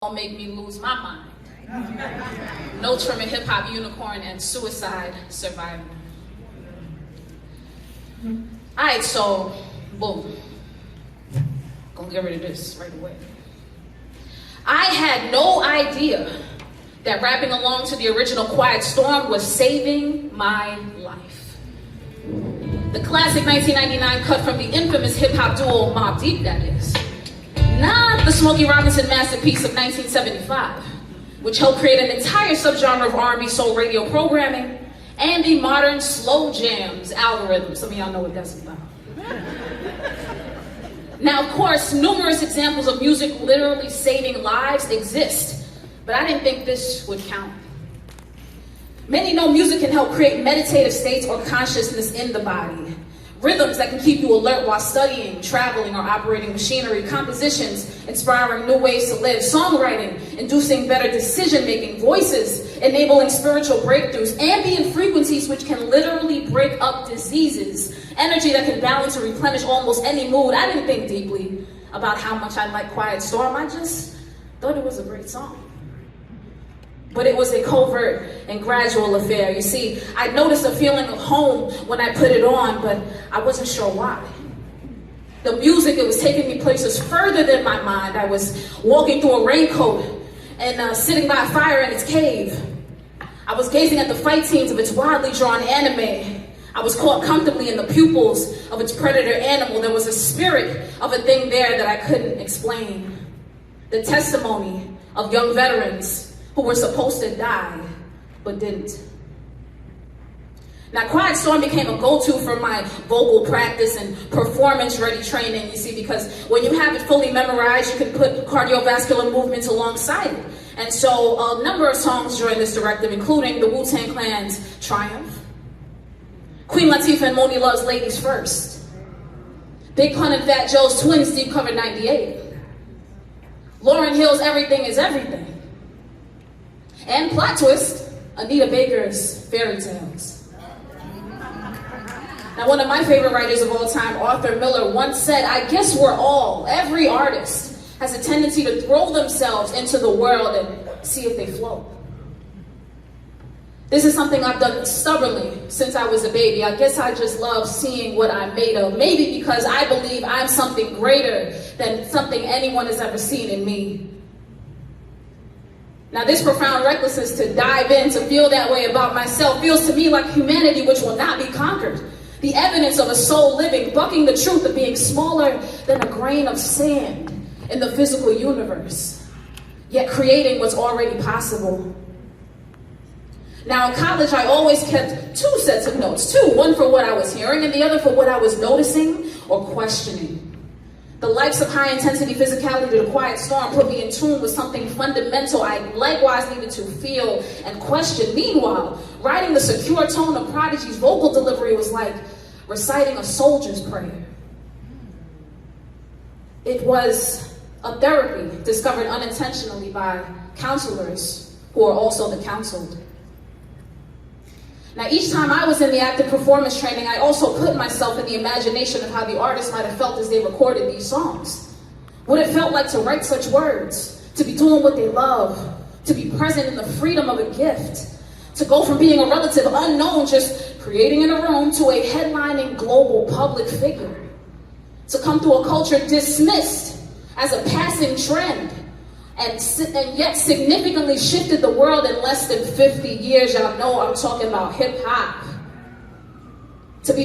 Make me lose my mind. No Trim, Hip Hop Unicorn, and Suicide Survivor. Alright, so boom. Gonna get rid of this right away. I had no idea that rapping along to the original Quiet Storm was saving my life. The classic 1999 cut from the infamous hip-hop duo Mobb Deep, that is. Not the Smokey Robinson masterpiece of 1975, which helped create an entire subgenre of R&B soul radio programming and the modern slow jams algorithm. Some of y'all know what that's about. Now, of course, numerous examples of music literally saving lives exist, but I didn't think this would count. Many know music can help create meditative states or consciousness in the body. Rhythms that can keep you alert while studying, traveling, or operating machinery. Compositions inspiring new ways to live. Songwriting inducing better decision-making. Voices enabling spiritual breakthroughs. Ambient frequencies which can literally break up diseases. Energy that can balance or replenish almost any mood. I didn't think deeply about how much I like Quiet Storm. I just thought it was a great song. But it was a covert and gradual affair. You see, I noticed a feeling of home when I put it on, but I wasn't sure why. The music, it was taking me places further than my mind. I was walking through a raincoat and sitting by a fire in its cave. I was gazing at the fight scenes of its widely drawn anime. I was caught comfortably in the pupils of its predator animal. There was a spirit of a thing there that I couldn't explain. The testimony of young veterans who were supposed to die, but didn't. Now, Quiet Storm became a go-to for my vocal practice and performance-ready training, you see, because when you have it fully memorized, you can put cardiovascular movements alongside it. And so a number of songs joined this directive, including the Wu-Tang Clan's Triumph, Queen Latifah and Moni Love's Ladies First, Big Pun and Fat Joe's Twins Deep Cover 98, Lauryn Hill's Everything is Everything, and plot twist, Anita Baker's Fairy Tales. Now, one of my favorite writers of all time, Arthur Miller, once said, I guess every artist has a tendency to throw themselves into the world and see if they float. This is something I've done stubbornly since I was a baby. I guess I just love seeing what I'm made of. Maybe because I believe I'm something greater than something anyone has ever seen in me. Now, this profound recklessness to dive in, to feel that way about myself, feels to me like humanity which will not be conquered. The evidence of a soul living, bucking the truth of being smaller than a grain of sand in the physical universe, yet creating what's already possible. Now, in college, I always kept two sets of notes. One for what I was hearing and the other for what I was noticing or questioning. The likes of high-intensity physicality to the Quiet Storm put me in tune with something fundamental I likewise needed to feel and question. Meanwhile, writing the secure tone of Prodigy's vocal delivery was like reciting a soldier's prayer. It was a therapy discovered unintentionally by counselors who are also the counseled. Now, each time I was in the active performance training, I also put myself in the imagination of how the artists might have felt as they recorded these songs. What it felt like to write such words, to be doing what they love, to be present in the freedom of a gift, to go from being a relative unknown, just creating in a room, to a headlining global public figure, to come through a culture dismissed as a passing trend, and yet significantly shifted the world in less than 50 years. Y'all know I'm talking about hip-hop. To be